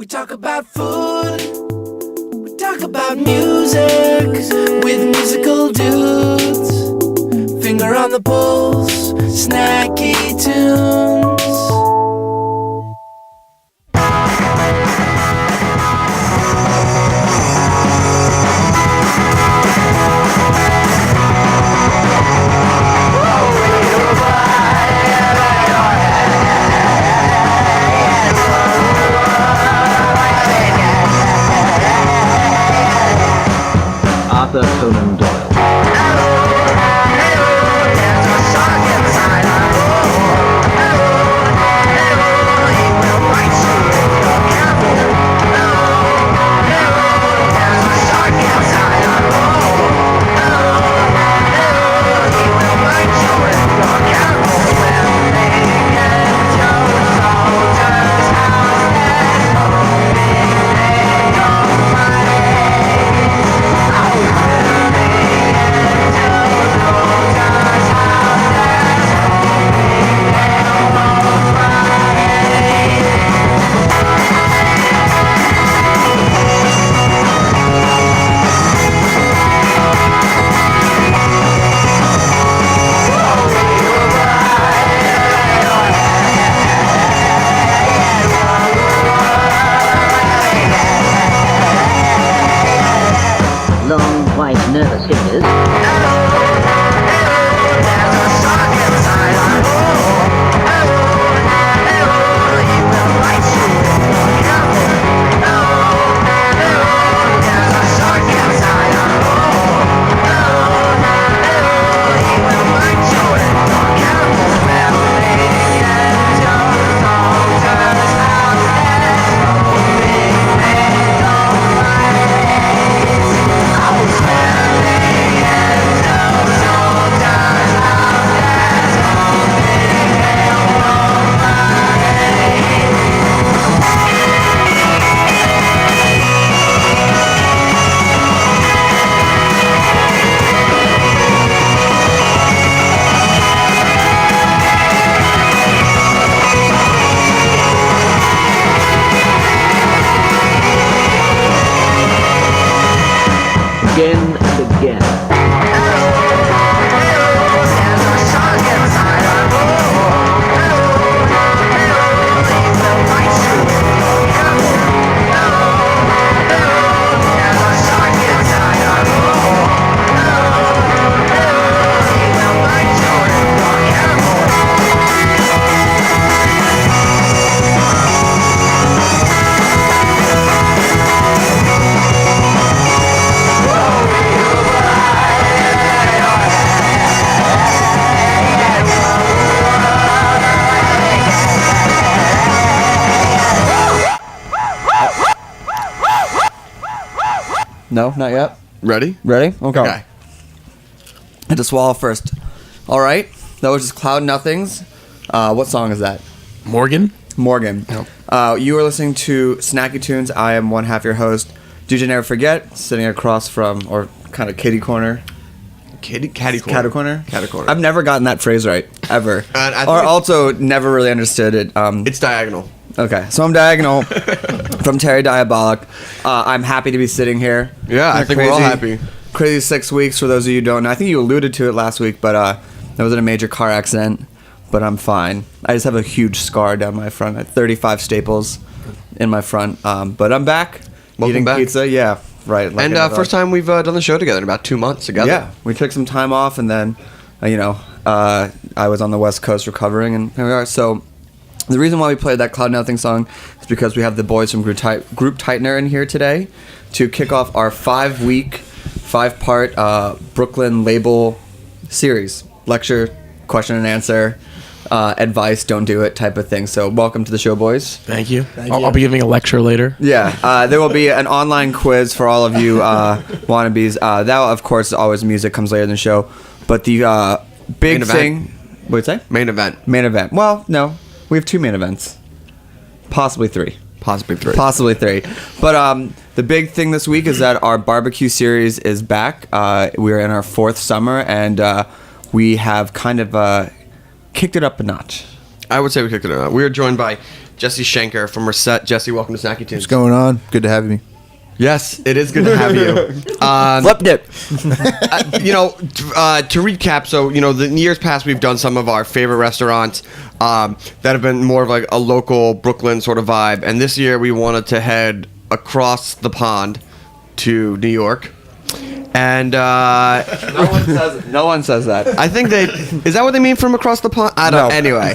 We talk about food, we talk about music with musical dudes. Finger on the pulse, snacky tunes. Arthur Conan Doyle. Long, white, nervous fingers. Again and again. No, not yet. Ready? Ready? Okay. Okay. I had to swallow first. All right. That was just Cloud Nothings. What song is that? Morgan? Morgan. Yep. You are listening to Snacky Tunes. I am one half your host, DJ Never Forget, sitting across from, or kind of kitty corner. Catty corner. Catty corner? Catty corner. I've never gotten that phrase right, ever. I think Or it's- also never really understood it. It's diagonal. Okay, so I'm Diagonal from Terry Diabolic. I'm happy to be sitting here. Yeah, I Been a think we're all happy. Crazy 6 weeks for those of you who don't know. I think you alluded to it last week, but I was in a major car accident, but I'm fine. I just have a huge scar down my front. I had 35 staples in my front, but I'm back. Welcome eating back. picza, yeah, right. Like And another- first time we've done the show together in about 2 months together. Yeah, we took some time off, and then, I was on the West Coast recovering, and here we are. So the reason why we played that Cloud Nothing song is because we have the boys from Group Tightner in here today to kick off our 5-part Brooklyn label series. Lecture, question and answer, advice, don't do it type of thing. So welcome to the show, boys. Thank you. I'll be giving a lecture later. Yeah, there will be an online quiz for all of you wannabes. That, of course, always music comes later in the show. But the big Main event. thing... What'd you say? Main event. Main event. Well, no. We have 2 main events. Possibly 3. Possibly 3. Possibly 3. But the big thing this week is that our barbecue series is back. We're in our 4th summer, and we have kind of kicked it up a notch. I would say we kicked it out. We are joined by Jesse Schenker from Reset. Jesse, welcome to Snacky Tunes. What's going on? Good to have me. Yes, it is good to have you. Flipped it. To recap, so, in years past, we've done some of our favorite restaurants that have been more of like a local Brooklyn sort of vibe. And this year, we wanted to head across the pond to New York. And No one says that. I think is that what they mean from across the pond? I don't know. Anyway.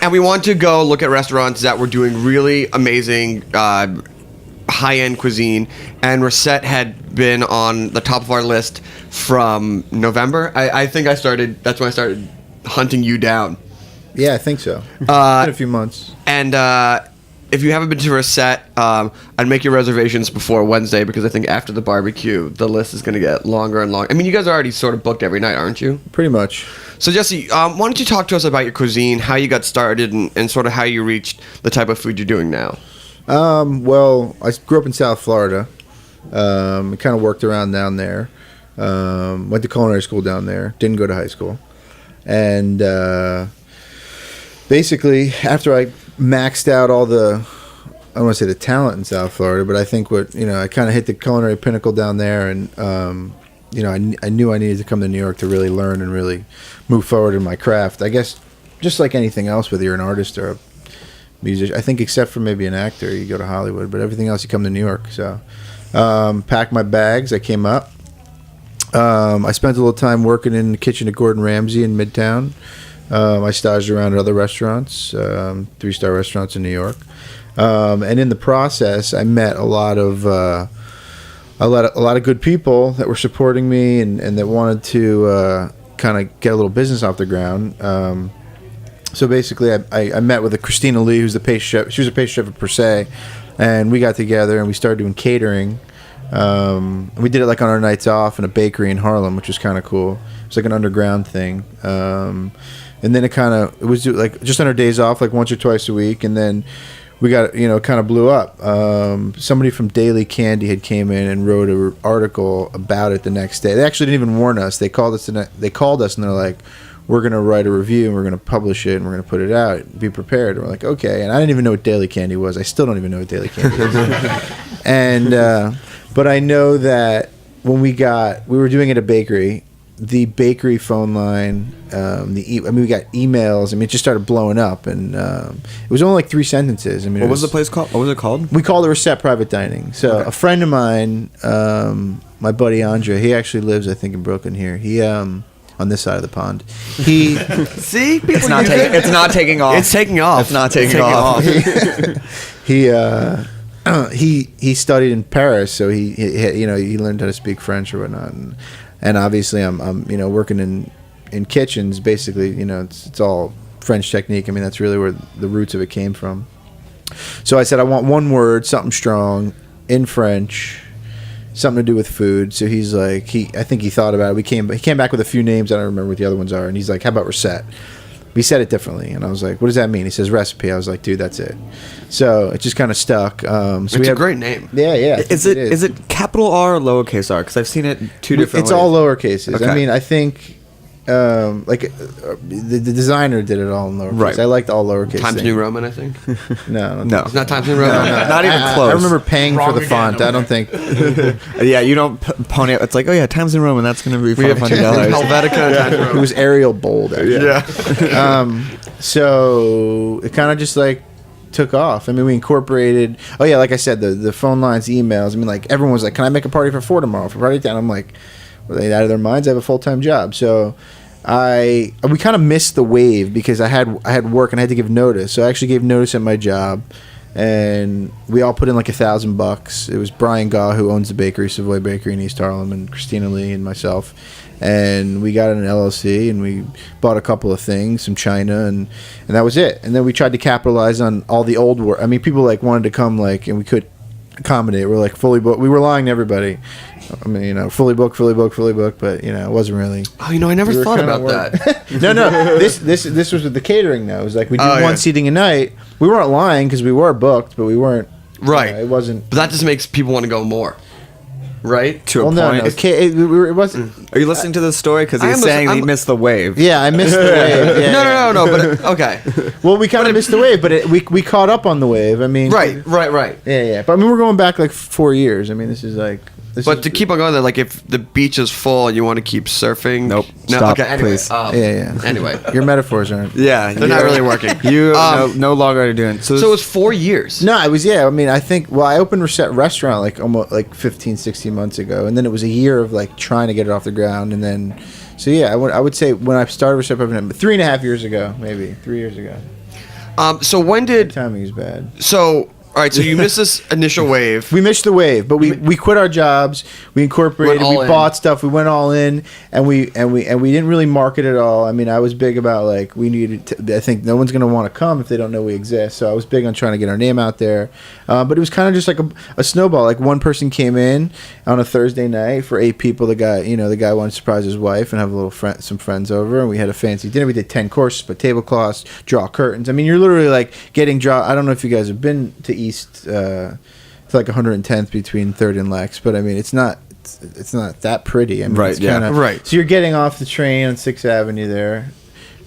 And we want to go look at restaurants that were doing really amazing high-end cuisine, and Reset had been on the top of our list from November. I think that's when I started hunting you down. Yeah, I think so. It's been a few months. And if you haven't been to Reset, I'd make your reservations before Wednesday, because I think after the barbecue, the list is going to get longer and longer. I mean, you guys are already sort of booked every night, aren't you? Pretty much. So, Jesse, why don't you talk to us about your cuisine, how you got started, and sort of how you reached the type of food you're doing now? Well, I grew up in South Florida. Kind of worked around down there. Went to culinary school down there. Didn't go to high school. And basically, after I maxed out all the, I don't want to say the talent in South Florida, but I think I kind of hit the culinary pinnacle down there. And, I knew I needed to come to New York to really learn and really move forward in my craft. I guess just like anything else, whether you're an artist or a musician, I think except for maybe an actor, you go to Hollywood, but everything else you come to New York. So packed my bags, I came up. I spent a little time working in the kitchen at Gordon Ramsay in Midtown. I staged around at other restaurants, 3-star restaurants in New York, and in the process I met a lot of good people that were supporting me and that wanted to kind of get a little business off the ground. So basically, I met with Christina Lee, who's the pastry chef. She was a pastry chef at Per Se, and we got together and we started doing catering. We did it like on our nights off in a bakery in Harlem, which was kind of cool. It was like an underground thing. And then it was like just on our days off, like once or twice a week. And then we got, kind of blew up. Somebody from Daily Candy had came in and wrote an article about it the next day. They actually didn't even warn us. They called us and they're like, we're going to write a review and we're going to publish it and we're going to put it out. Be prepared. And we're like, okay. And I didn't even know what Daily Candy was. I still don't even know what Daily Candy is. And, but I know that when we were doing it at a bakery, the bakery phone line, we got emails. I mean, it just started blowing up, and it was only like 3 sentences. I mean, What was the place called? What was it called? We called it Reset Private Dining. So Okay. a friend of mine, my buddy Andre, he actually lives, I think, in Brooklyn here. He on this side of the pond. He See? People It's not taking off. It's taking off. It's not taking off. he studied in Paris, so he learned how to speak French or whatnot, and obviously I'm working in kitchens. Basically, it's all French technique. I mean, that's really where the roots of it came from. So I said I want one word, something strong in French, something to do with food. So he's like, I think he thought about it. He came back with a few names. I don't remember what the other ones are, and he's like, how about Reset? We said it differently, and I was like, what does that mean? He says recipe. I was like, dude, that's it. So it just kind of stuck. So It's a great name. Yeah. Is it capital R or lowercase r? Because I've seen it two different It's ways. all lowercases. Okay. I mean, I think the designer did it all in lowercase. Right. I liked all lowercase. Times thing. New Roman, I think. No. It's not Times New Roman. Not even close. I remember paying for the Wrong again. font. I don't think. Yeah, you don't pony up. It's like, oh yeah, Times in Roman. That's going to be $500. Helvetica. Times New It Roman. was Arial bold. Actually. Yeah. So it kind of just like took off. I mean, we incorporated. Oh yeah, like I said, the phone lines, emails. I mean, like everyone was like, "Can I make a party for 4 tomorrow?" For party down, I'm like, were they out of their minds? I have a full-time job, so we kind of missed the wave because I had work and I had to give notice. So I actually gave notice at my job, and we all put in like $1,000. It was Brian Gaw, who owns the bakery, Savoy Bakery in East Harlem, and Christina Lee and myself. And we got an LLC, and we bought a couple of things, some china, and that was it. And then we tried to capitalize on all the old work. I mean, people like wanted to come, like, and we could accommodate. We're like fully booked. We were lying to everybody. I mean, fully booked, but it wasn't really. Oh, I never We were thought kinda about that. No. This was with the catering though. It was like we did Oh, one yeah. seating a night. We weren't lying because we were booked, but we weren't. Right. It wasn't. But that just makes people want to go more. right? To a Well, no, point. no. It wasn't. Are you listening to the story? Because I he's am saying listening- he missed the wave. Yeah, I missed the wave. Yeah, yeah. No, but okay. Well, we kind of missed the wave, but we caught up on the wave. I mean, Right. Yeah. But I mean, we're going back like 4 years. I mean, this is like. But to keep on going there, like if the beach is full and you want to keep surfing. Nope. No. Stop, Okay. Anyway. please. Yeah. Anyway. Your metaphors aren't. Yeah, They're not really working. You no longer are doing. So it was 4 years. No, it was, yeah. I mean, I think, well, I opened Reset Restaurant like almost like 15, 16 months ago. And then it was a year of like trying to get it off the ground. And then, so yeah, I would say when I started Reset Restaurant, 3.5 years ago, maybe 3 years ago. So when did. Timing is bad. So. All right, so you missed this initial wave. We missed the wave, but we quit our jobs. We incorporated. Went all We in. bought stuff. We went all in, and we didn't really market at all. I mean, I was big about like we needed. I think no one's gonna want to come if they don't know we exist. So I was big on trying to get our name out there. But it was kind of just like a snowball. Like one person came in on a Thursday night for 8 people. The guy wanted to surprise his wife and have some friends over, and we had a fancy dinner. We did 10 courses, but tablecloths, draw curtains. I mean, you're literally like getting draw. I don't know if you guys have been to East. It's like 110th between 3rd and Lex, but I mean it's not that pretty. I mean, Right, it's yeah. kinda, Right. So you're getting off the train on 6th Avenue there,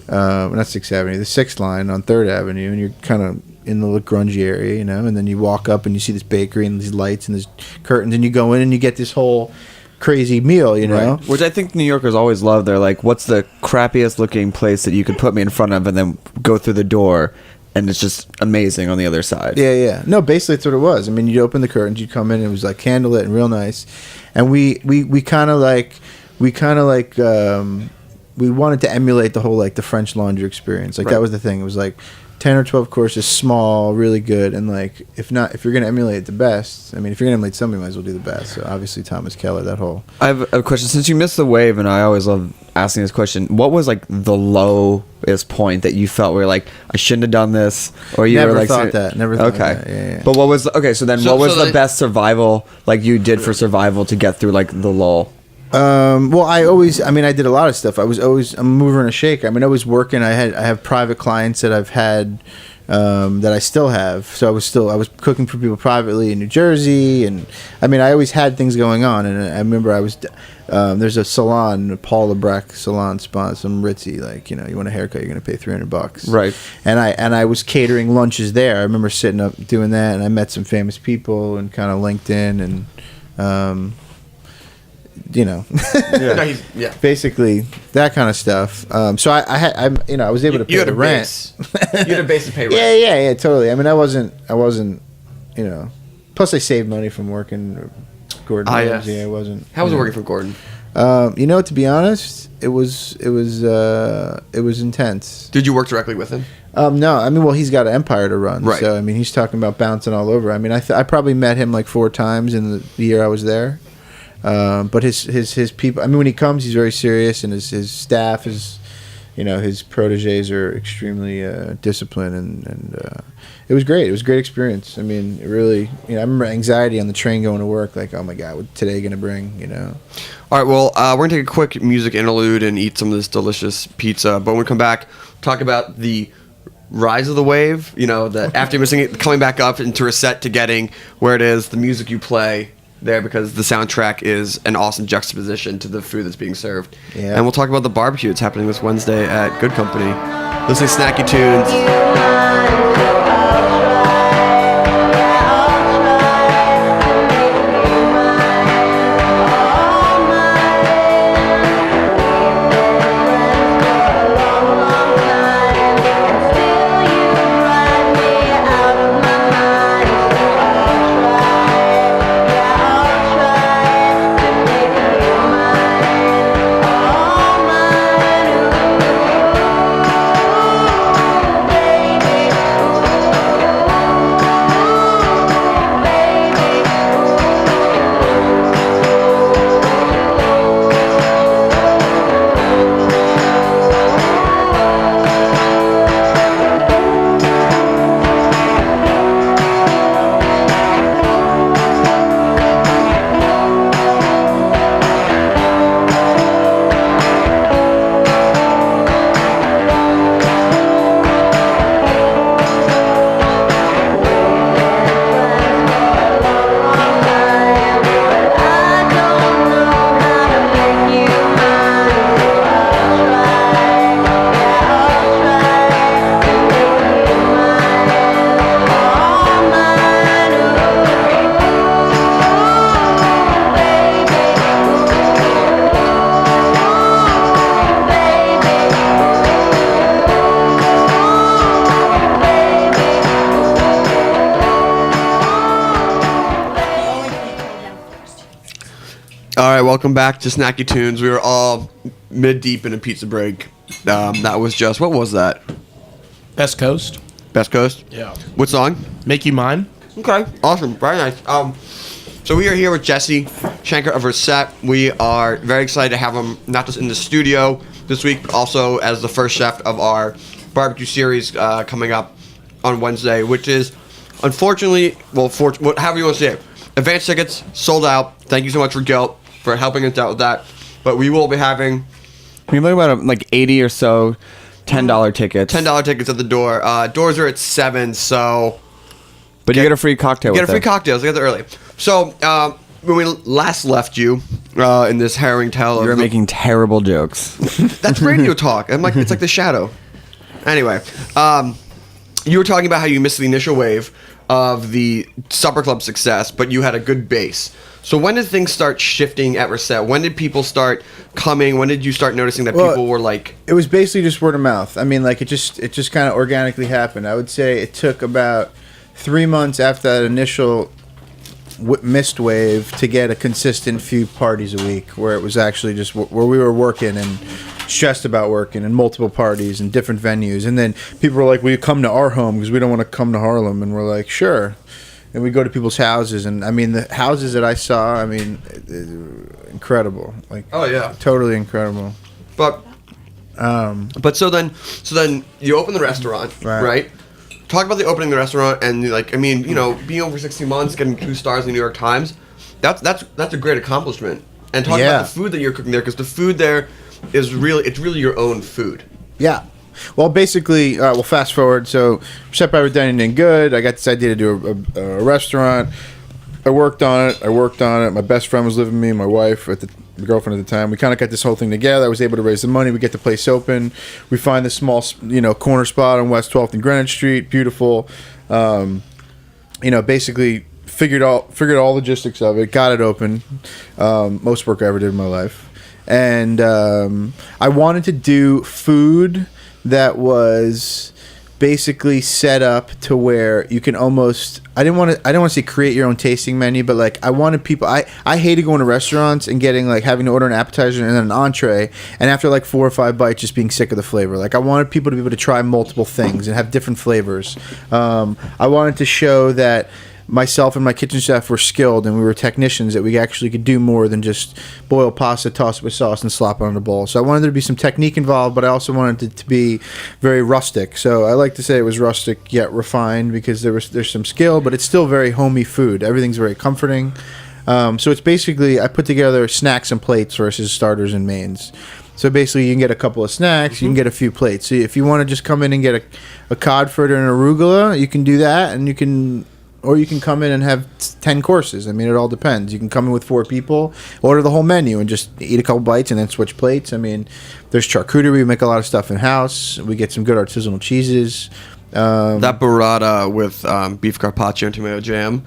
not 6th Avenue, the 6th line on 3rd Avenue, and you're kind of in the grungy area, you know, and then you walk up and you see this bakery and these lights and these curtains, and you go in and you get this whole crazy meal, you know. Which I think New Yorkers always love. They're like, what's the crappiest looking place that you could put me in front of, and then go through the door, and it's just amazing on the other side. Yeah. No, basically that's what it was. I mean, you'd open the curtains, you'd come in, it was like candlelit and real nice. And we kind of like we wanted to emulate the whole like the French Laundry experience. Like that was the thing. It was like 10 or 12 courses, small, really good, and like if you're gonna emulate the best, I mean, if you're gonna emulate somebody, you might as well do the best. So obviously Thomas Keller, that whole. I have a question. Since you missed the wave, and I always love asking this question, what was like the lowest point that you felt where like I shouldn't have done this, or you Never were like thought that. Never thought okay. that. Yeah. But what was okay? So then, So- what was so the then- best survival like you did for survival to get through like the lull? Well, I did a lot of stuff. I'm a mover and a shaker. I mean, I was working. I have private clients that I've had, that I still have. So I was cooking for people privately in New Jersey, and I mean, I always had things going on. And I remember there's a salon, Paul Lebrecq salon spot, some ritzy, like, you know, you want a haircut, you're gonna pay $300, Right. And I was catering lunches there. I remember sitting up doing that, and I met some famous people and kind of linked in, and you know, basically that kind of stuff. So I was able to pay You had the a rent. base. You had a base to pay rent. Yeah, totally. I mean, I wasn't, you know. Plus, I saved money from working Gordon. Yes. Yeah, it wasn't. How was it you know. working for Gordon? You know, to be honest, it was intense. Did you work directly with him? No, I mean, well, he's got an empire to run, Right. so I mean, he's talking about bouncing all over. I mean, I probably met him like 4 times in the year I was there. But his people, I mean, when he comes, he's very serious, and his staff is, you know, his proteges are extremely disciplined, and it was great. It was a great experience. I mean, it really, you know, I remember anxiety on the train going to work, like, oh my God, what's today going to bring, you know? All right, well, we're going to take a quick music interlude and eat some of this delicious pizza. But when we come back, talk about the rise of the wave, you know, that after missing it, coming back up into Reset to getting where it is, the music you play there, because the soundtrack is an awesome juxtaposition to the food that's being served. Yeah. And we'll talk about the barbecue that's happening this Wednesday at Good Company. Listen to Snacky Tunes. All right, welcome back to Snacky Tunes. We were all mid-deep in a pizza break. That was just, what was that? Best Coast. Best Coast? Yeah. What song? Make You Mine. Okay, awesome, very nice. So we are here with Jesse Schenker of Reset. We are very excited to have him not just in the studio this week, but also as the first chef of our barbecue series coming up on Wednesday, which is unfortunately, well, however you want to say it, advance tickets sold out. Thank you so much for Gilt for helping us out with that. But we will be having... We have about like 80 or so $10 tickets. $10 tickets at the door. Doors are at 7, so... But you get a free cocktail You with get a free it. cocktail, so get there early. So, when we last left you in this harrowing tale You were of... making terrible jokes. That's radio talk. It's like The Shadow. Anyway, you were talking about how you missed the initial wave of the supper club success, but you had a good base. So when did things start shifting at Reset? When did people start coming? When did you start noticing that people were like... It was basically just word of mouth. I mean, like, it just kind of organically happened. I would say it took about 3 months after that initial missed wave to get a consistent few parties a week, where it was actually just where we were working and stressed about working and multiple parties and different venues. And then people were like, will you come to our home because we don't want to come to Harlem? And we're like, sure. And we go to people's houses, and I mean, the houses that I saw, I mean, incredible. Like, Oh, yeah. totally incredible. But so then you open the restaurant, right? Talk about the opening of the restaurant, and like, I mean, you know, being over 16 months, getting 2 stars in the New York Times, that's a great accomplishment. And talk about the food that you're cooking there, because the food there is really your own food. Yeah. Well, basically, we'll fast forward. So, Chef by Darin and Good. I got this idea to do a restaurant. I worked on it. My best friend was living with me, my wife, my girlfriend at the time. We kind of got this whole thing together. I was able to raise the money. We get the place open. We find this small, corner spot on West 12th and Greenwich Street. Beautiful. Basically figured all logistics of it. Got it open. Most work I ever did in my life. And I wanted to do food that was basically set up to where you can almost I didn't want to say create your own tasting menu, but like I wanted people I hated going to restaurants and getting like having to order an appetizer and then an entree, and after like 4 or 5 bites just being sick of the flavor. Like I wanted people to be able to try multiple things and have different flavors. I wanted to show that myself and my kitchen chef were skilled and we were technicians, that we actually could do more than just boil pasta, toss it with sauce, and slop it on a bowl. So I wanted there to be some technique involved, but I also wanted it to be very rustic. So I like to say it was rustic yet refined, because there's some skill, but it's still very homey food. Everything's very comforting. So it's basically, I put together snacks and plates versus starters and mains. So basically, you can get a couple of snacks, you can get a few plates. So if you want to just come in and get a cod fritter and arugula, you can do that, and you can come in and have 10 courses. I mean, it all depends. You can come in with 4 people, order the whole menu, and just eat a couple bites and then switch plates. I mean, there's charcuterie. We make a lot of stuff in-house. We get some good artisanal cheeses. That burrata with beef carpaccio and tomato jam,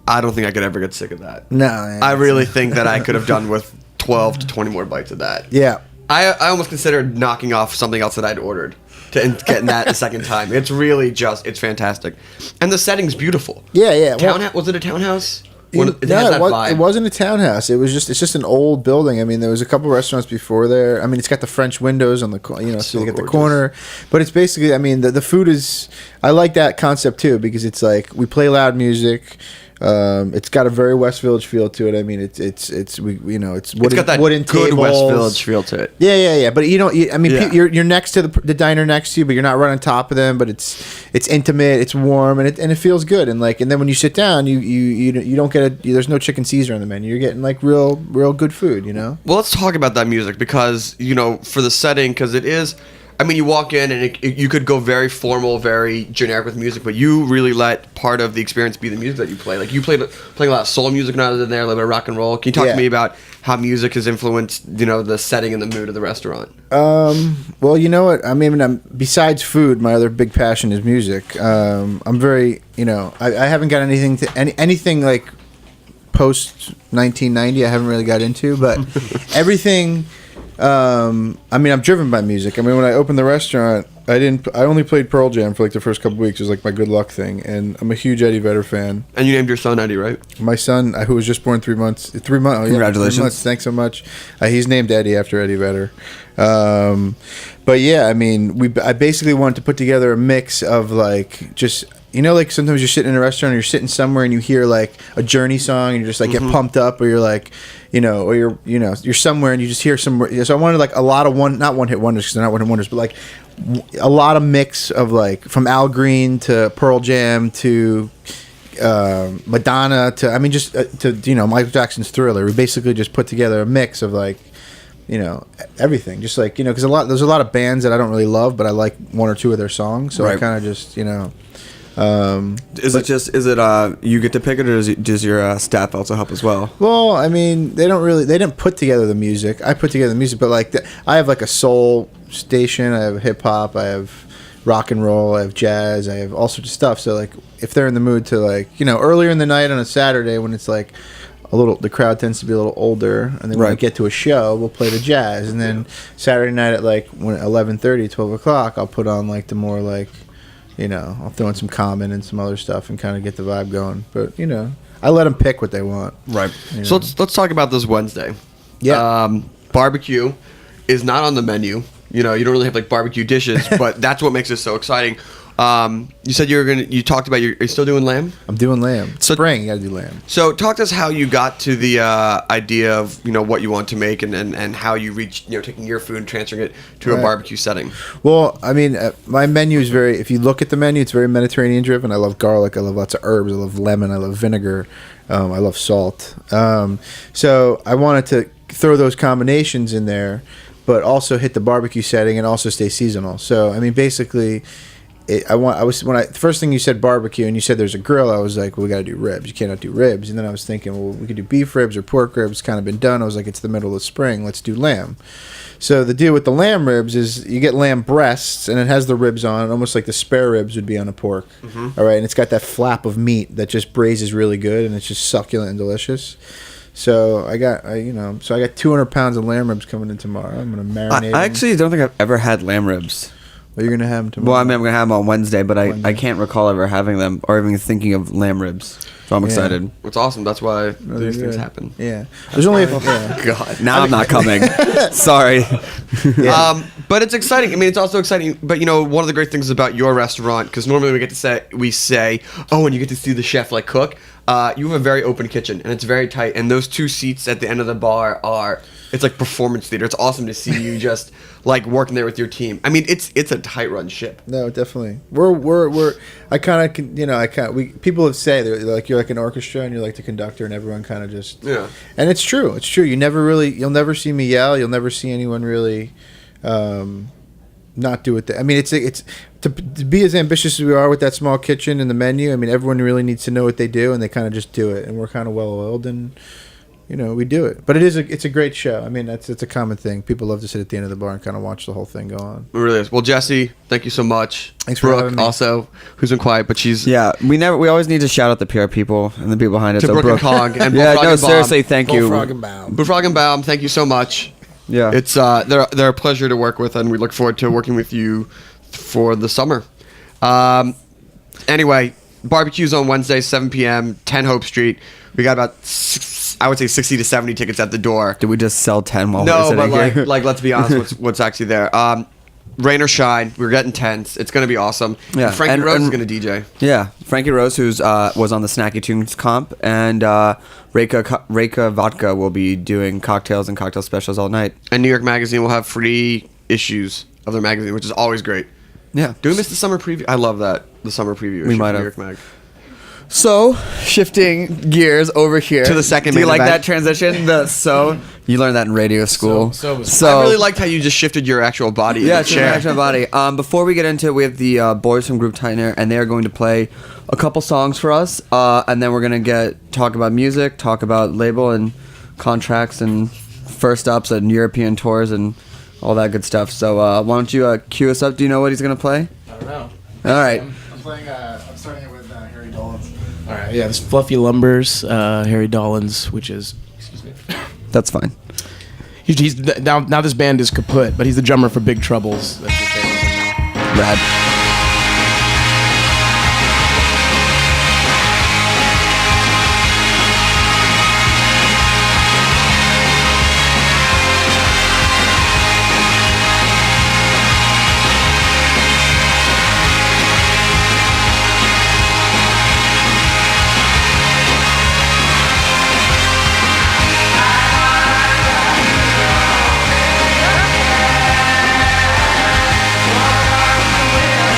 I don't think I could ever get sick of that. No. I really think that I could have done with 12 to 20 more bites of that. Yeah. I almost considered knocking off something else that I'd ordered and getting that a second time. It's really it's fantastic. And the setting's beautiful. Yeah. Was it a townhouse? It wasn't a townhouse. It's just an old building. I mean, there was a couple restaurants before there. I mean, it's got the French windows on the so you get the corner. But it's basically, I mean, the food is. I like that concept too, because it's like we play loud music. It's got a very West Village feel to it. I mean, it's wooden, it's got that wooden good tables. West Village feel to it. Yeah. But you're next to the diner next to you, but you're not right on top of them. But it's intimate, it's warm, and it feels good. And then when you sit down, you don't get there's no chicken Caesar on the menu. You're getting like real good food. Well, let's talk about that music, because for the setting, because it is. I mean, you walk in and you could go very formal, very generic with music, but you really let part of the experience be the music that you play. Like you playing a lot of soul music now in there, a little bit of rock and roll. Can you talk to me about how music has influenced, the setting and the mood of the restaurant? Well, you know what? I mean, besides food, my other big passion is music. I'm very, I haven't got anything like post 1990. I haven't really got into, but everything. I mean, I'm driven by music. I mean, when I opened the restaurant, I only played Pearl Jam for like the first couple weeks. It was like my good luck thing, and I'm a huge Eddie Vedder fan. And you named your son Eddie, right? My son, who was just born 3 months. 3 months. Oh, yeah, Congratulations! 3 months, thanks so much. He's named Eddie after Eddie Vedder. But yeah, I mean, I basically wanted to put together a mix of like just. You know, like sometimes you're sitting in a restaurant or you're sitting somewhere and you hear like a Journey song and you just like get pumped up, or you're like, or you're somewhere and you just hear some. So I wanted like a lot of not one hit wonders, because they're not one hit wonders, but like a lot of mix of like from Al Green to Pearl Jam to Madonna to just to Michael Jackson's Thriller. We basically just put together a mix of like everything, just like because there's a lot of bands that I don't really love, but I like one or two of their songs, so I kind of just is it you get to pick it, or does your staff also help as well? Well, I mean, they didn't put together the music. I put together the music, but like I have like a soul station, I have hip hop, I have rock and roll, I have jazz, I have all sorts of stuff. So like if they're in the mood to like earlier in the night on a Saturday when it's like the crowd tends to be a little older, and then when we get to a show, we'll play the jazz, and then Saturday night at like 11:30, 12 o'clock, I'll put on like the more like. I'll throw in some Common and some other stuff and kind of get the vibe going. But I let them pick what they want. Right. So let's talk about this Wednesday. Yeah. Barbecue is not on the menu. You don't really have like barbecue dishes, but that's what makes it so exciting. You said you talked about are you still doing lamb? I'm doing lamb. Spring, you gotta do lamb. So talk to us how you got to the idea of what you want to make and how you reached taking your food and transferring it to a barbecue setting. Well, I mean, my menu is if you look at the menu, it's very Mediterranean driven. I love garlic, I love lots of herbs, I love lemon, I love vinegar, I love salt. So I wanted to throw those combinations in there, but also hit the barbecue setting and also stay seasonal. So I mean, basically. The first thing you said barbecue and you said there's a grill, I was like, well, we got to do ribs. You cannot do ribs. And then I was thinking, well, we could do beef ribs or pork ribs. Kind of been done. I was like, it's the middle of spring. Let's do lamb. So the deal with the lamb ribs is you get lamb breasts and it has the ribs on it, almost like the spare ribs would be on a pork. Mm-hmm. All right, and it's got that flap of meat that just braises really good and it's just succulent and delicious. So I got 200 pounds of lamb ribs coming in tomorrow. I'm gonna marinate. I actually don't think I've ever had lamb ribs. Well, you're gonna have them tomorrow. Well, I mean, I'm gonna have them on Wednesday, but I can't recall ever having them or even thinking of lamb ribs. So I'm excited. It's awesome. That's why these things happen. Yeah. There's only God. Now I'm not coming. Sorry. Yeah. But it's exciting. I mean, it's also exciting. But one of the great things about your restaurant, because normally we say, oh, and you get to see the chef like cook. You have a very open kitchen and it's very tight. And those two seats at the end of the bar it's like performance theater. It's awesome to see you just like working there with your team. I mean, it's a tight run ship. No, definitely. People have said they're like you're like an orchestra and you're like the conductor and everyone kind of just And it's true. It's true. You'll never see me yell. You'll never see anyone really not do it. I mean, it's to be as ambitious as we are with that small kitchen and the menu. I mean, everyone really needs to know what they do, and they kind of just do it. And we're kind of well oiled, and we do it. But it's a great show. I mean, it's a common thing. People love to sit at the end of the bar and kind of watch the whole thing go on. It really is. Well, Jesse, thank you so much. Thanks for having me. Also, who's been quiet, but she's we always need to shout out the PR people and the people behind it. To Brooke and Cog and seriously, thank you. Bullfrog and Baum, thank you so much. Yeah, it's they're a pleasure to work with, and we look forward to working with you for the summer. Anyway, barbecue's on Wednesday, 7 p.m., 10 Hope Street. We got about 60 to 70 tickets at the door. Did we just sell 10 while no, we're sitting but here? like let's be honest, what's actually there. Rain or shine, we're getting tense. It's going to be awesome. Yeah, and Frankie Rose is going to DJ. Yeah, Frankie Rose, who's was on the Snacky Tunes comp, and Reka Vodka will be doing cocktails and cocktail specials all night. And New York Magazine will have free issues of their magazine, which is always great. Yeah. Do we miss the summer preview? I love that. The summer preview. We might have. New York Mag. So, shifting gears over here to the second. Do you like event. that transition? You learned that in radio school. So I really liked how you just shifted your actual body. Yeah, in the chair. actual body. Before we get into it, we have the boys from Group Tightner, and they are going to play a couple songs for us, and then we're gonna talk about music, talk about label and contracts and first ups and European tours and all that good stuff. So why don't you cue us up? Do you know what he's gonna play? I don't know. All right. I'm starting it with Harry Dolan's. All right. Yeah, this Fluffy Lumbers, Harry Dolan's, which is, excuse me. That's fine. He's now this band is kaput, but he's the drummer for Big Troubles. That's his band. rad. Well,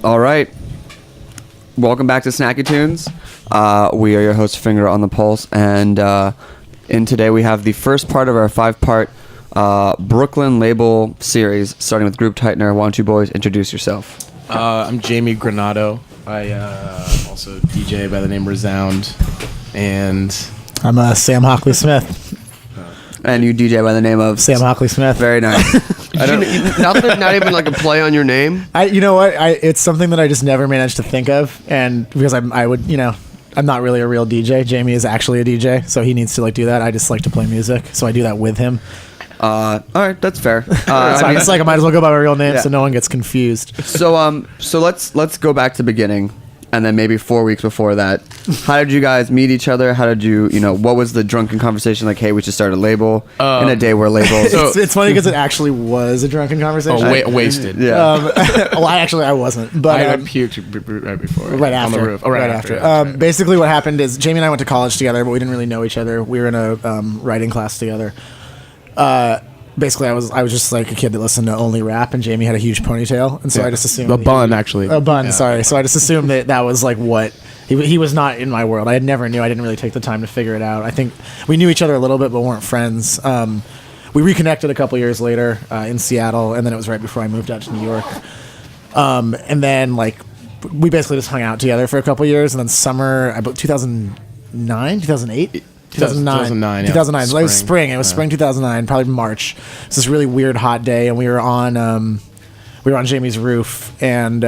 All right. Welcome back to Snacky Tunes. We are your hosts, Finger on the Pulse, and in today we have the first part of our 5-part Brooklyn label series, starting with Group Tightner. Why don't you boys introduce yourself? I'm Jamie Granado. I also DJ by the name Resound, and I'm Sam Hockley Smith. And you DJ by the name of Sam Hockley Smith. Very nice. Not even like a play on your name. You know what? It's something that I just never managed to think of, and because I would, I'm not really a real DJ. Jamie is actually a DJ, so he needs to do that. I just like to play music, so I do that with him. All right, that's fair. So I'm just I might as well go by my real name so no one gets confused. So let's go back to the beginning, and then maybe 4 weeks before that. How did you guys meet each other? How did you what was the drunken conversation like? Hey, we should start a label in a day where labels. It's funny because it actually was a drunken conversation. Wasted. Yeah. Well, I wasn't, but I puked right before. Right after. On the roof. Oh, right after. Basically, what happened is Jamie and I went to college together, but we didn't really know each other. We were in a writing class together. Basically, I was just like a kid that listened to only rap, and Jamie had a huge ponytail, and so I just assumed a bun, actually. A bun, sorry. So I just assumed that was like what he was not in my world. I never knew. I didn't really take the time to figure it out. I think we knew each other a little bit, but weren't friends. We reconnected a couple years later in Seattle, and then it was right before I moved out to New York. And then we basically just hung out together for a couple years, and then summer about 2009, 2008. 2009. Yeah. 2009. It was spring. It was spring 2009, probably March. It's this really weird hot day, and we were on Jamie's roof, and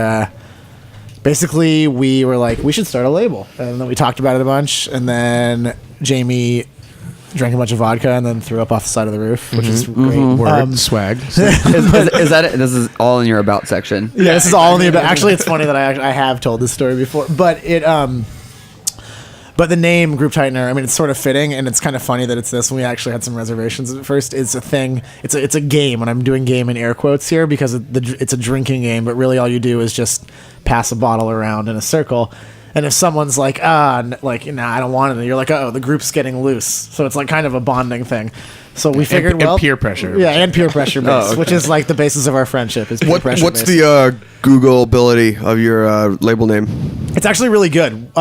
basically we were like, we should start a label, and then we talked about it a bunch, and then Jamie drank a bunch of vodka and then threw up off the side of the roof, which is great. Word. Swag. is that it? This is all in your about section. Yeah, this is all in the about. Actually, it's funny that I have told this story before, but it But the name Group Tightner, I mean, it's sort of fitting, and it's kind of funny that it's this. And we actually had some reservations at first. It's a thing. It's a game, and I'm doing game in air quotes here because it's a drinking game. But really, all you do is just pass a bottle around in a circle. And if someone's like, I don't want it, and you're like, the group's getting loose. So it's like kind of a bonding thing. So we figured, and peer pressure. Yeah, and peer pressure based, which is like the basis of our friendship. Is peer pressure What's based. the Google ability of your label name? It's actually really good.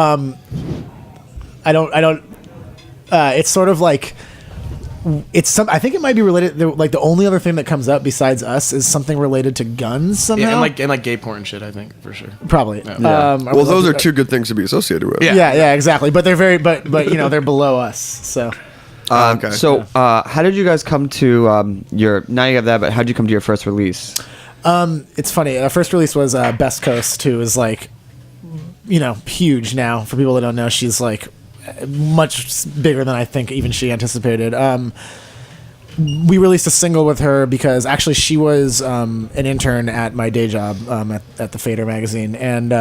I don't. It's sort of like I think it might be related. Like the only other thing that comes up besides us is something related to guns somehow. Yeah, and like gay porn shit. I think for sure. Probably. Yeah. Well, those are two good things to be associated with. Yeah, exactly. But they're very, but they're below us. So. Okay. So, how did you guys come to your? Now you have that, but how did you come to your first release? It's funny. Our first release was Best Coast, who is like, huge now. For people that don't know, she's like much bigger than I think even she anticipated. We released a single with her because actually she was an intern at my day job at the Fader magazine, and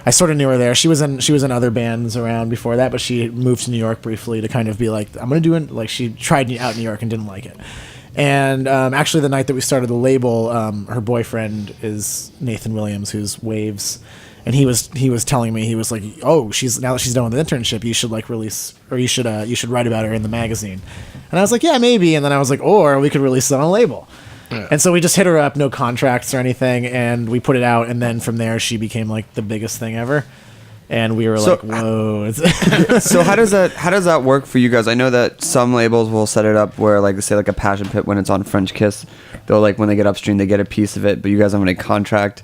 I sort of knew her there. She was in other bands around before that, but she moved to New York briefly to kind of be like, I'm gonna do it. Like she tried out in New York and didn't like it. And actually, the night that we started the label, her boyfriend is Nathan Williams, who's Waves. And he was telling me, he was like, now that she's done with the internship, you should release, or you should write about her in the magazine. And I was like, yeah, maybe. And then I was like, or we could release it on a label. Yeah. And so we just hit her up, no contracts or anything, and we put it out. And then from there, she became like the biggest thing ever. And we were like, whoa. So how does that work for you guys? I know that some labels will set it up where, like, say, like a Passion Pit, when it's on French Kiss, they'll, like, when they get upstream, they get a piece of it, but you guys don't have any contract.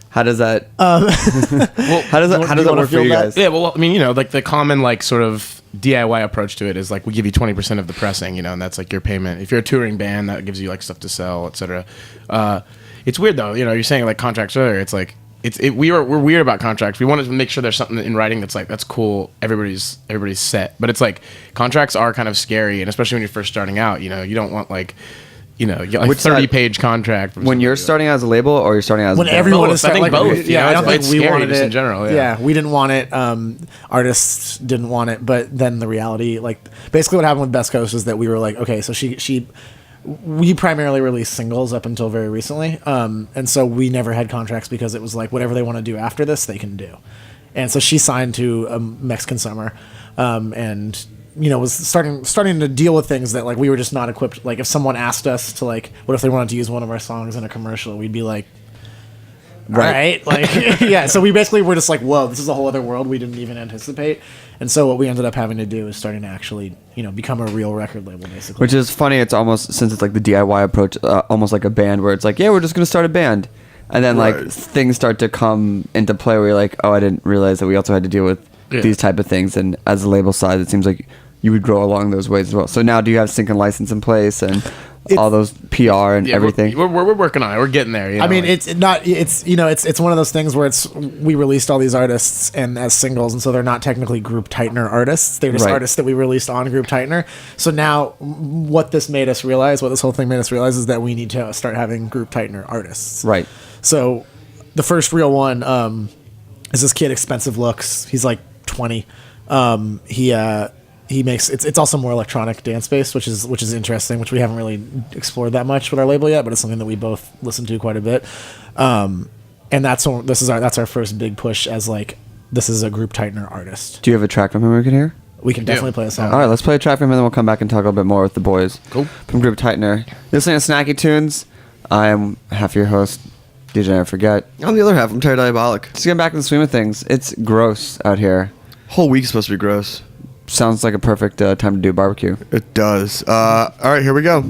How does that? How does that work for you guys? Yeah, well, I mean, like the common sort of DIY approach to it is like we give you 20% of the pressing, and that's like your payment. If you're a touring band, that gives you like stuff to sell, etc. It's weird though, you're saying like contracts earlier. It's like we're weird about contracts. We want to make sure there's something in writing that's like that's cool. Everybody's set, but it's like contracts are kind of scary, and especially when you're first starting out. You don't want like. Which 30-page contract. When you're starting as a label, or you're starting as when a everyone is starting, I think both. Yeah, I don't think we wanted it in general. Yeah, we didn't want it. Artists didn't want it, but then the reality, like basically what happened with Best Coast is that we were like, okay, so we primarily released singles up until very recently, and so we never had contracts because it was like whatever they want to do after this, they can do. And so she signed to Mexican Summer, and was starting to deal with things that like we were just not equipped. Like if someone asked us to like, what if they wanted to use one of our songs in a commercial, we'd be like, right? Like, yeah. So we basically were just like, whoa, this is a whole other world we didn't even anticipate. And so what we ended up having to do is starting to actually, become a real record label, basically. Which is funny. It's almost, since it's like the DIY approach, almost like a band where it's like, yeah, we're just gonna start a band, and then like things start to come into play where you're like, oh, I didn't realize that we also had to deal with these type of things. And as a label size, it seems like you would grow along those ways as well. So now, do you have sync and license in place and all those PR and everything? We're working on it. We're getting there. I mean, it's one of those things where we released all these artists and as singles, and so they're not technically Group Tightner artists. They're just artists that we released on Group Tightner. So now, what this whole thing made us realize is that we need to start having Group Tightner artists. Right. So the first real one is this kid, Expensive Looks. He's like 20. He makes it's also more electronic dance based, which is interesting, which we haven't really explored that much with our label yet, but it's something that we both listen to quite a bit. And that's our first big push as like, this is a Group Tightner artist. Do you have a track from him we can hear? We can definitely play a song. All right, let's play a track from him, and then we'll come back and talk a little bit more with the boys. Cool. From Group Tightner. You're listening to Snacky Tunes. I am half your host, DJ Never Forget. On the other half, I'm Terry Diabolic. Just getting back in the swing of things. It's gross out here. Whole week's supposed to be gross. Sounds like a perfect time to do barbecue. It does. All right, here we go.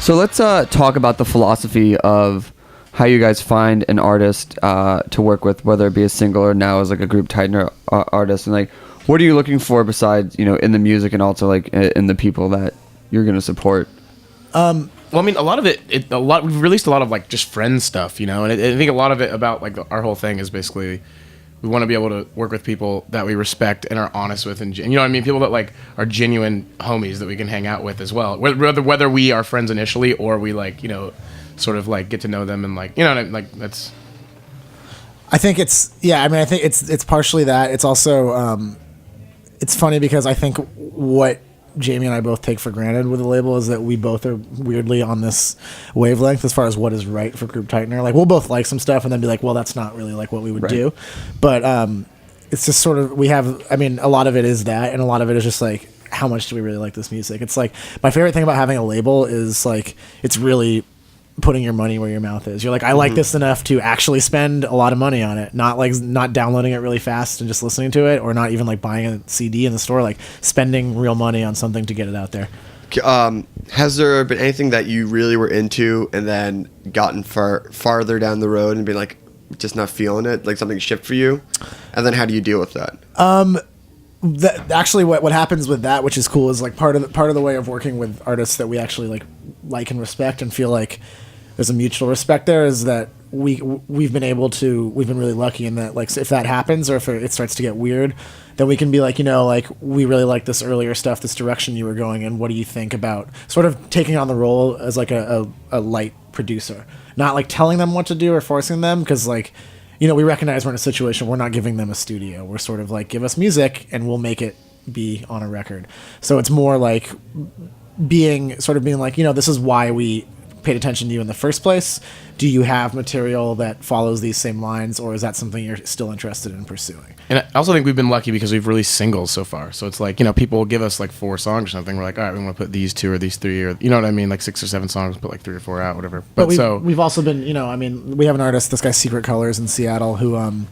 So let's talk about the philosophy of how you guys find an artist to work with, whether it be a single or now as like a group Tigthner artist, and like what are you looking for besides in the music and also like in the people that you're gonna support? Well, I mean, a lot of we've released a lot of like just friend stuff, and I think a lot of it about like our whole thing is basically we want to be able to work with people that we respect and are honest with, and you know what I mean, people that like are genuine homies that we can hang out with as well, whether we are friends initially or we like sort of like get to know them and like like that's. I think I think it's partially that. It's also it's funny because I think what Jamie and I both take for granted with the label is that we both are weirdly on this wavelength as far as what is right for Group Tightner. Like we'll both like some stuff and then be like, well, that's not really like what we would do. But it's just sort of a lot of it is that, and a lot of it is just like how much do we really like this music. It's like my favorite thing about having a label is like it's really putting your money where your mouth is. You're like, I like this enough to actually spend a lot of money on it, not downloading it really fast and just listening to it, or not even like buying a CD in the store, like spending real money on something to get it out there. Has there been anything that you really were into and then gotten farther down the road and been like just not feeling it, like something shift for you, and then how do you deal with that? Actually what happens with that, which is cool, is like part of the way of working with artists that we actually like and respect and feel like there's a mutual respect there, is that we've been really lucky in that, like, if that happens or if it starts to get weird, then we can be like, like, we really like this earlier stuff, this direction you were going, and what do you think about sort of taking on the role as like a light producer, not like telling them what to do or forcing them, because like, we recognize we're in a situation, we're not giving them a studio, we're sort of like, give us music and we'll make it be on a record. So it's more like being like, this is why we paid attention to you in the first place. Do you have material that follows these same lines, or is that something you're still interested in pursuing? And I also think we've been lucky because we've released singles so far. So it's like, people will give us like 4 songs or something. We're like, all right, we want to put these 2 or these 3, or you know what I mean? Like 6 or 7 songs, put like 3 or 4 out, whatever. But we've also been, we have an artist, this guy Secret Colors in Seattle, who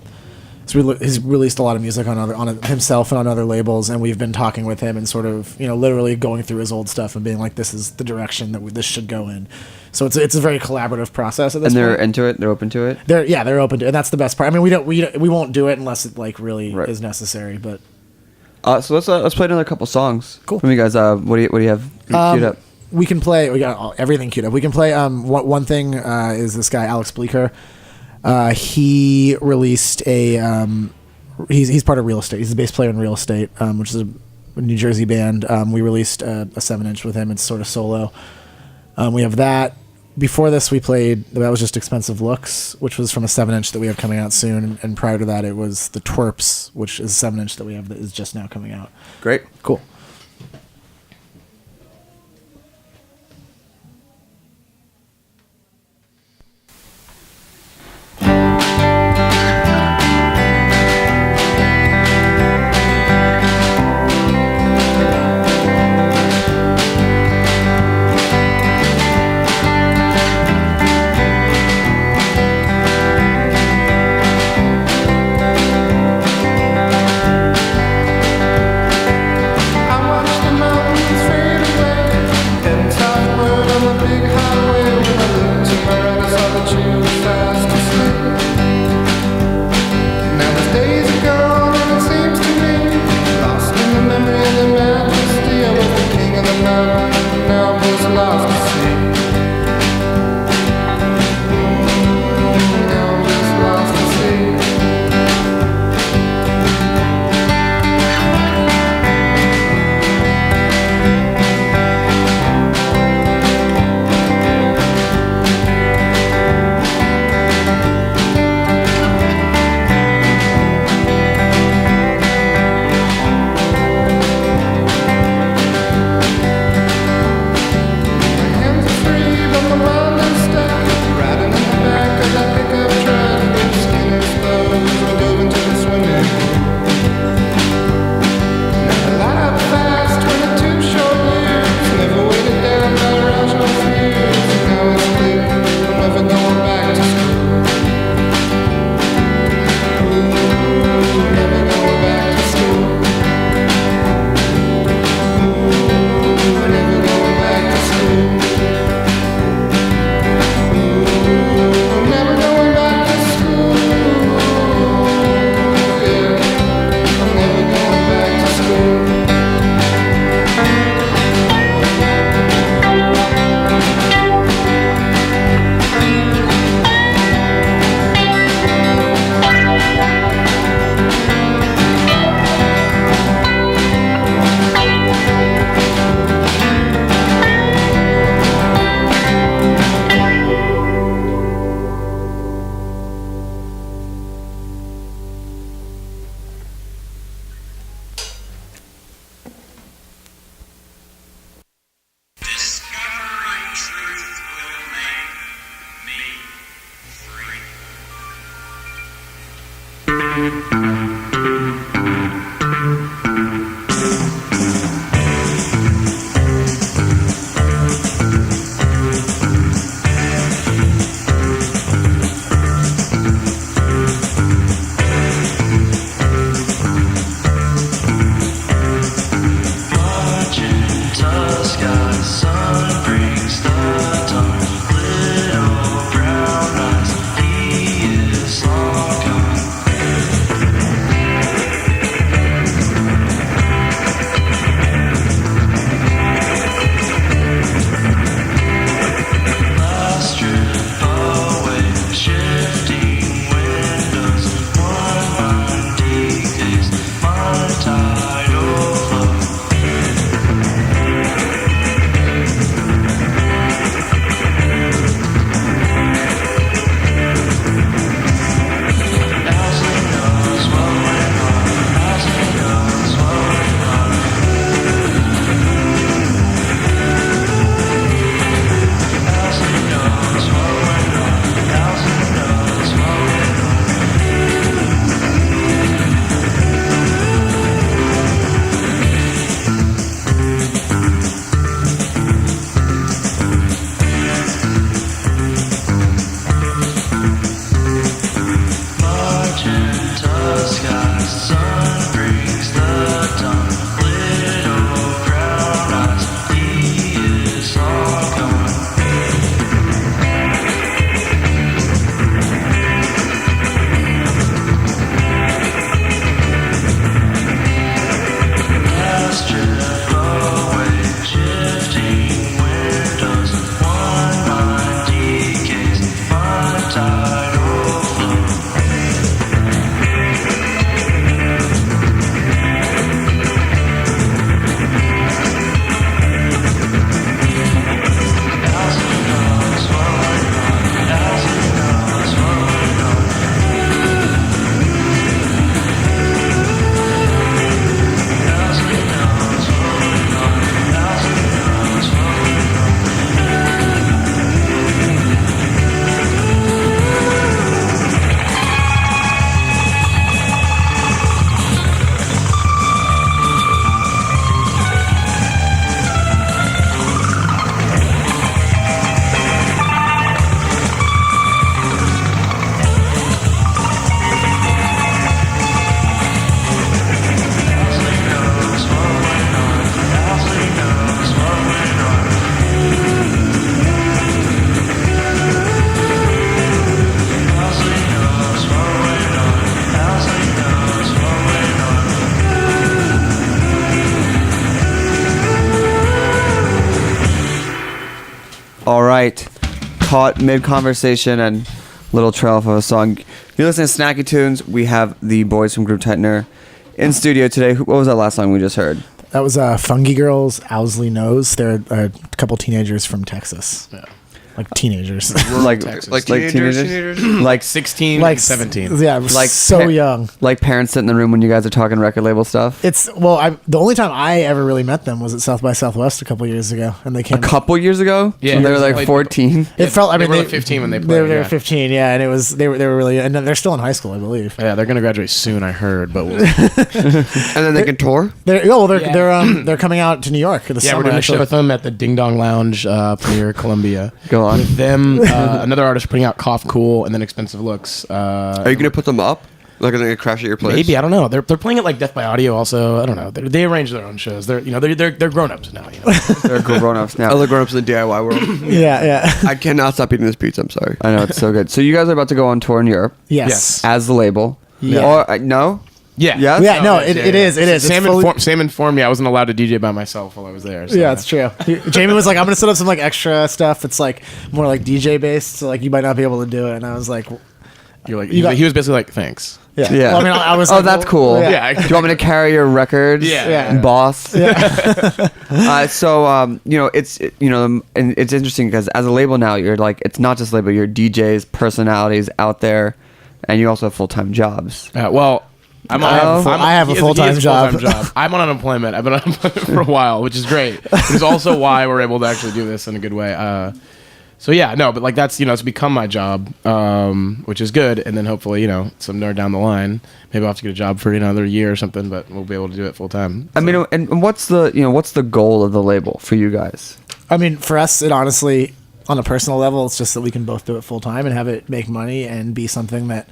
he's released a lot of music on himself and on other labels, and we've been talking with him and sort of literally going through his old stuff and being like, this is the direction that this should go in. So it's a very collaborative process at this point. And they're into it. They're open to it. They're open to it, and that's the best part. I mean, we won't do it unless it like really is necessary. But so let's play another couple songs. Cool. From you guys, what do you have queued up? We can play. We got everything queued up. We can play. One thing is this guy Alex Bleeker. He released a. He's part of Real Estate. He's the bass player in Real Estate, which is a New Jersey band. We released a 7-inch with him. It's sort of solo. We have that. Before this, we played, that was just Expensive Looks, which was from a 7-inch that we have coming out soon. And prior to that, it was The Twerps, which is a 7-inch that we have that is just now coming out. Great. Cool. All right. Caught mid-conversation and little trail off of a song. You're listening to Snacky Tunes. We have the boys from Group Tightner in studio today. What was that last song we just heard? That was Fungi Girls, Owsley Knows. They're a couple teenagers from Texas. Yeah. Like teenagers. like Teenagers? like 16 like and 17. Yeah, Like so young. Like parents sit in the room when you guys are talking record label stuff. It's the only time I ever really met them was at South by Southwest a couple years ago, and they came A couple years ago? Yeah. When they were like Like- 14. It felt. I mean, they were like 15 when they They played, were yeah. 15, yeah, and it was they were really, and they're still in high school, I believe. Yeah, they're gonna graduate soon. I heard, but we'll And then they can tour. They're coming out to New York this yeah, summer. we're doing a show actually. with them at the Ding Dong Lounge near Columbia. Go on. With them, another artist putting out Cough Cool and then Expensive Looks. Are you gonna put them up? Like, are they gonna crash at your place? Maybe, I don't know. They're playing it like Death by Audio. Also, I don't know. They arrange their own shows. They're grown ups now. You know? They're grown-ups now. Other grown-ups in the DIY world. Yeah. I cannot stop eating this pizza. I'm sorry. I know, it's so good. So you guys are about to go on tour in Europe Yes. as the label. Yeah. Or, no? Yeah. Yes? Yeah. No, it is. It is. Sam, It's fully- Sam informed me I wasn't allowed to DJ by myself while I was there. So. Yeah, it's true. Jamie was like, "I'm gonna set up some like extra stuff that's like more like DJ based, so like you might not be able to do it." And I was like, You're like, You got- he was basically like, thanks. "Yeah, Yeah. Well, I mean, I was. Oh, like, that's well, cool. Yeah. Do you want me to carry your records? Yeah. Boss? So, and it's interesting because as a label now, you're like, it's not just label, you're DJs, personalities out there, and you also have full-time jobs. Well, I have a full-time job. I'm on unemployment. I've been on unemployment for a while, which is great. It's also why we're able to actually do this in a good way. So yeah, no, but like that's, it's become my job, which is good. And then hopefully, somewhere down the line, maybe I'll have to get a job for another year or something, but we'll be able to do it full time. I mean, and what's the goal of the label for you guys? I mean, for us, it honestly, on a personal level, it's just that we can both do it full time and have it make money and be something that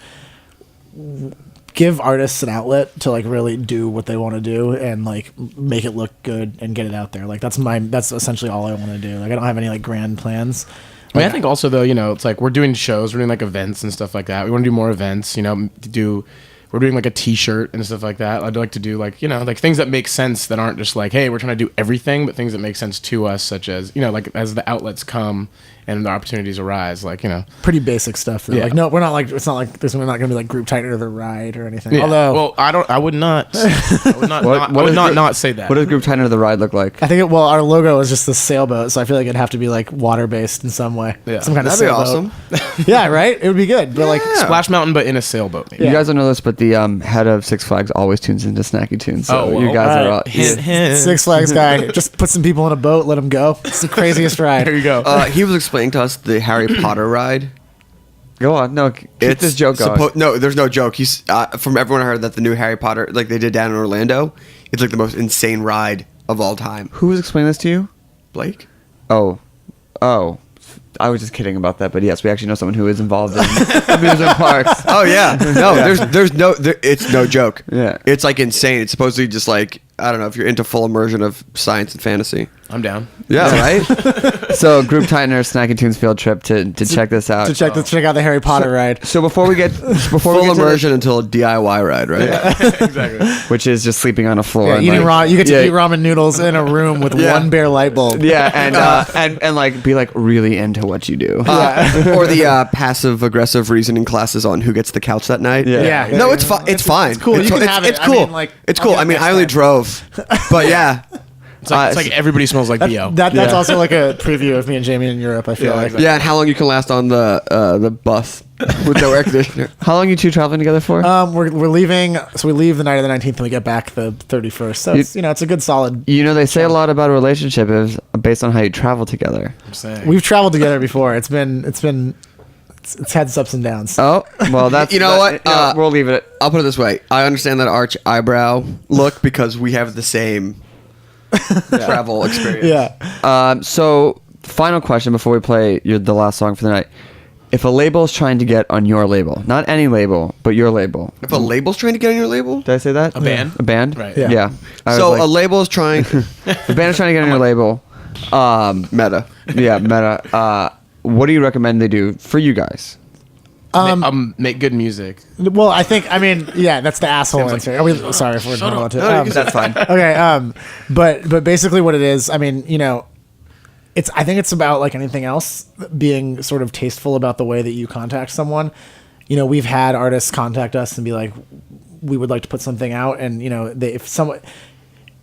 give artists an outlet to like really do what they want to do and like make it look good and get it out there. Like that's essentially all I want to do. Like I don't have any like grand plans. I mean, I think also though, it's like we're doing shows, we're doing like events and stuff like that. We want to do more events, we're doing like a t-shirt and stuff like that. I'd like to do like, like things that make sense that aren't just like, hey, we're trying to do everything, but things that make sense to us, such as, like as the outlets come and the opportunities arise, like, Pretty basic stuff. Though. Yeah. Like, no, we're not like, it's not like we're not going to be like Group Tightner the Ride or anything. Yeah. Although, well, I would not not say that. What does Group Tightner the Ride look like? I think our logo is just the sailboat, so I feel like it'd have to be like water based in some way. Yeah. Some kind That'd of be sailboat. awesome. Yeah, right? It would be good. But like Splash Mountain, but in a sailboat. Maybe. You guys don't know this, but the head of Six Flags always tunes into Snacky Tunes. So Oh, well, you guys are all, Six Flags guy, just put some people in a boat, let them go. It's the craziest ride. There you go. He was explaining to us the Harry Potter ride. Go on. No, keep this joke going. No, there's no joke. He's from everyone I heard that the new Harry Potter, like they did down in Orlando, it's like the most insane ride of all time. Who was explaining this to you? Blake? Oh. I was just kidding about that, but yes, we actually know someone who is involved in amusement parks. Oh yeah. No, it's no joke. Yeah. It's like insane. It's supposedly just like, I don't know, if you're into full immersion of science and fantasy. I'm down. Yeah, right? So, Group Tightner Snacky Tunes field trip to check this out. To check out the Harry Potter ride. So before we get Full immersion until a DIY ride, right? Exactly. which is just sleeping on a floor. Yeah, and, eating like- you get to eat ramen noodles in a room with one bare light bulb. Yeah, and like be like really into what you do. Or the passive aggressive reasoning classes on who gets the couch that night. Yeah. No, it's fine. It's fine. It's cool. You can have it. It's I cool. mean, like, it's I'll cool. get I mean, next I only time. drove, but yeah. It's like everybody smells like BO. That's Yeah. also like a preview of me and Jamie in Europe. I feel like. Yeah, and how long you can last on the bus with no air conditioner? How long you two traveling together for? We're leaving. So we leave the night of the 19th and we get back the 31st. So it's, it's a good solid. They say a lot about a relationship is based on how you travel together. I'm saying. We've traveled together before. It's had its ups and downs. Oh, well, that's You know what? we'll leave it. I'll put it this way. I understand that arch eyebrow look because we have the same travel experience. Yeah. So, final question before we play the last song for the night. If a label is trying to get on your label, not any label, but your label. If a label's trying to get on your label? Did I say that? A band? A band? Right. Yeah. I was So like, a label is trying... the band is trying to get on your label. Meta. Yeah, Meta. What do you recommend they do for you guys? Make good music. Well, that's the asshole Seems answer. Are we sorry if we're not allowed to? That's fine. Okay. But basically what it is, if I think it's about like anything else, being sort of tasteful about the way that you contact someone. You know, we've had artists contact us and be like, we would like to put something out, and you know, if someone,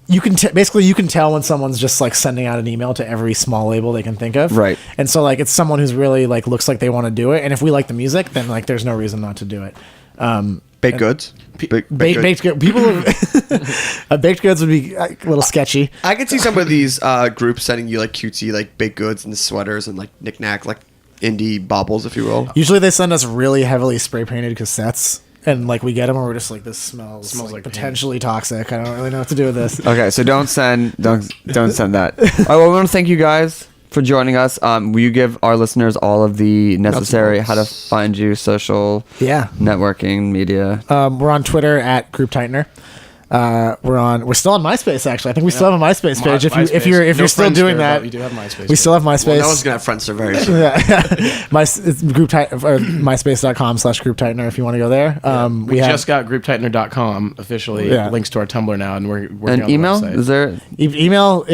you can basically you can tell when someone's just like sending out an email to every small label they can think of, Right. And so like it's someone who's really like looks like they want to do it, and if we like the music, then like there's no reason not to do it. Baked goods. Baked goods. People have, baked goods would be a little sketchy. I could see some of these groups sending you like cutesy like baked goods and sweaters and like knickknack like indie baubles, if you will. Usually they send us really heavily spray painted cassettes, and like we get them and we're just like, this smells like potentially toxic. I don't really know what to do with this. Okay, so don't send that. All right, well, we want to thank you guys for joining us. Will you give our listeners all of the necessary how to find you, social, networking, media? We're on Twitter at Group Tightner. We're still on MySpace, actually. I think we still have a MySpace page. If you're still doing that, we do have MySpace. We still have MySpace. Well, no one's gonna have Friendster very soon. It's MySpace.com/Group Tightner if you want to go there. We just got grouptightner.com officially links to our Tumblr now, and we're working on email. the website. Is there email?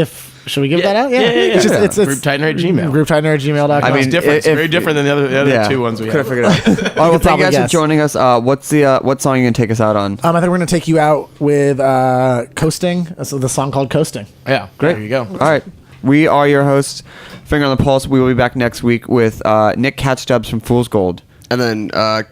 Should we give that out? It's grouptightner@gmail. Grouptightner@gmail.com. I mean, it's very different than the other two ones we have. Could have figured it out. All right, well, thank you guys for joining us. What song are you gonna take us out on? I think we're gonna take you out with Coasting. So the song called Coasting. Yeah, great. There you go. All right, we are your hosts, Finger on the Pulse. We will be back next week with Nick Catchdubs from Fool's Gold, and then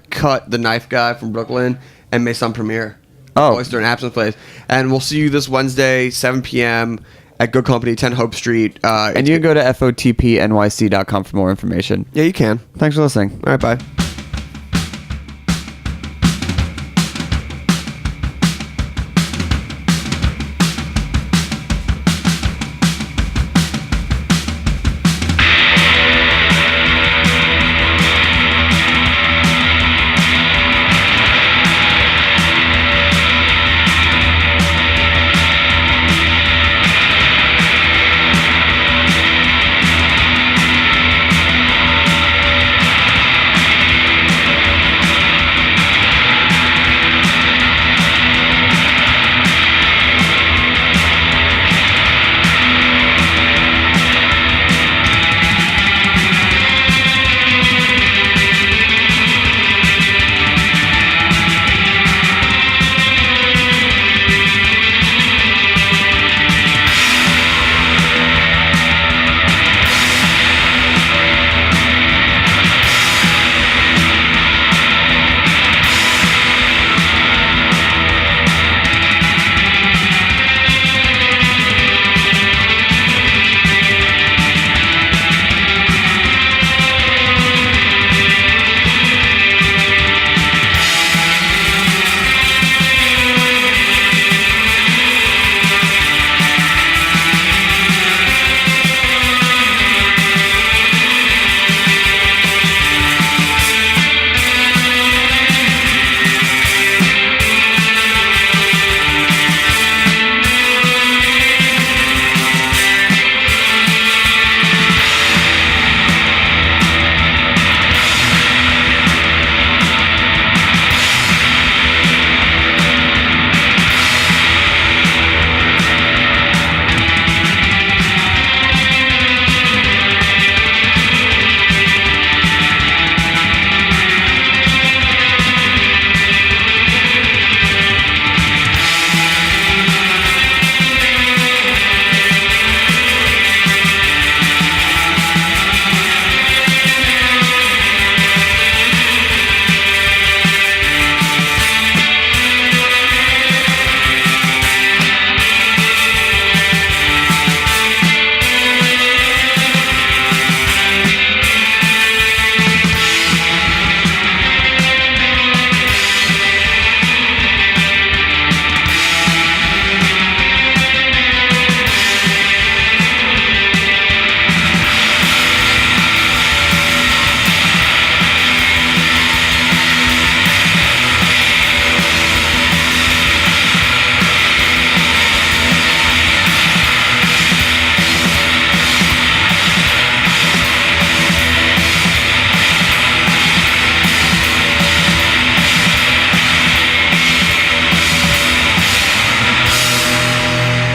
Cut the Knife Guy from Brooklyn and Maison Premier. Oyster and Absinthe Place. And we'll see you this Wednesday, 7 p.m. at Good Company, 10 Hope Street. And you can go to fotpnyc.com for more information. Yeah, you can. Thanks for listening. All right, bye.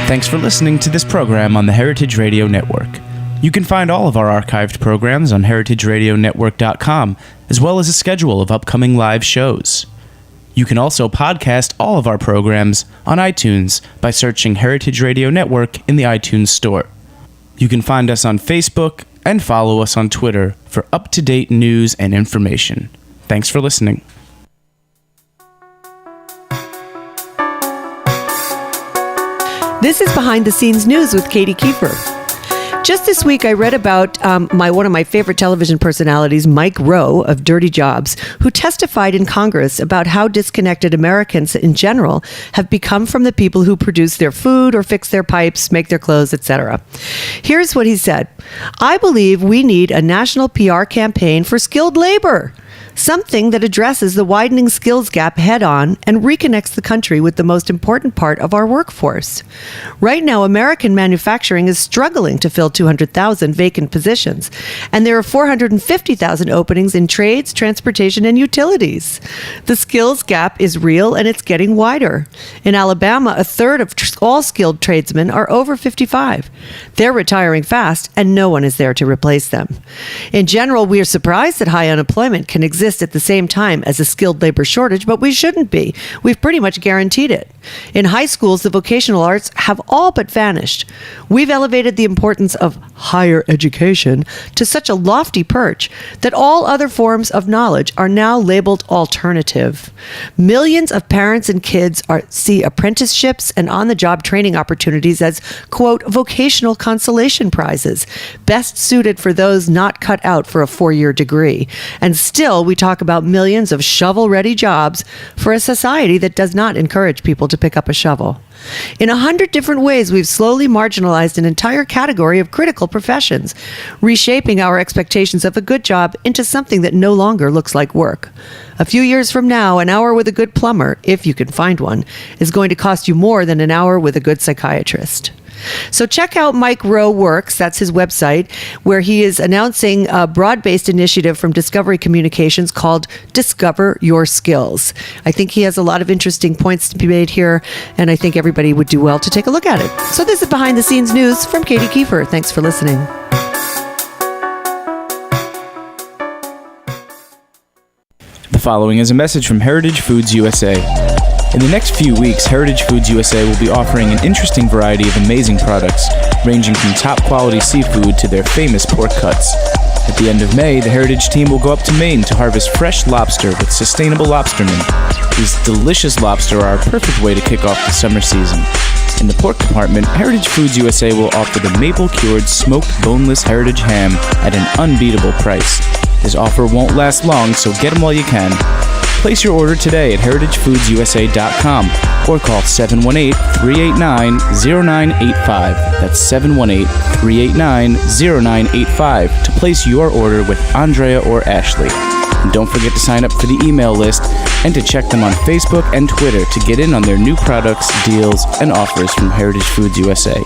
Thanks for listening to this program on the Heritage Radio Network. You can find all of our archived programs on heritageradionetwork.com, as well as a schedule of upcoming live shows. You can also podcast all of our programs on iTunes by searching Heritage Radio Network in the iTunes Store. You can find us on Facebook and follow us on Twitter for up-to-date news and information. Thanks for listening. This is Behind the Scenes News with Katie Kiefer. Just this week, I read about one of my favorite television personalities, Mike Rowe of Dirty Jobs, who testified in Congress about how disconnected Americans in general have become from the people who produce their food or fix their pipes, make their clothes, etc. Here's what he said. I believe we need a national PR campaign for skilled labor. Something that addresses the widening skills gap head on and reconnects the country with the most important part of our workforce. Right now, American manufacturing is struggling to fill 200,000 vacant positions, and there are 450,000 openings in trades, transportation, and utilities. The skills gap is real and it's getting wider. In Alabama, a third of all skilled tradesmen are over 55. They're retiring fast, and no one is there to replace them. In general, we are surprised that high unemployment can exist at the same time as a skilled labor shortage, but we shouldn't be. We've pretty much guaranteed it. In high schools, the vocational arts have all but vanished. We've elevated the importance of higher education to such a lofty perch that all other forms of knowledge are now labeled alternative. Millions of parents and kids see apprenticeships and on-the-job training opportunities as, quote, vocational consolation prizes, best suited for those not cut out for a 4-year degree. And still, we talk about millions of shovel-ready jobs for a society that does not encourage people to pick up a shovel. In 100 different ways, we've slowly marginalized an entire category of critical professions, reshaping our expectations of a good job into something that no longer looks like work. A few years from now, an hour with a good plumber, if you can find one, is going to cost you more than an hour with a good psychiatrist. So check out Mike Rowe Works, that's his website, where he is announcing a broad-based initiative from Discovery Communications called Discover Your Skills. I think he has a lot of interesting points to be made here, and I think everybody would do well to take a look at it. So this is Behind the Scenes News from Katie Kiefer. Thanks for listening. The following is a message from Heritage Foods USA. In the next few weeks, Heritage Foods USA will be offering an interesting variety of amazing products, ranging from top-quality seafood to their famous pork cuts. At the end of May, the Heritage team will go up to Maine to harvest fresh lobster with sustainable lobstermen. These delicious lobster are a perfect way to kick off the summer season. In the pork department, Heritage Foods USA will offer the maple-cured smoked boneless Heritage ham at an unbeatable price. This offer won't last long, so get them while you can. Place your order today at heritagefoodsusa.com or call 718-389-0985. That's 718-389-0985 to place your order with Andrea or Ashley. And don't forget to sign up for the email list and to check them on Facebook and Twitter to get in on their new products, deals, and offers from Heritage Foods USA.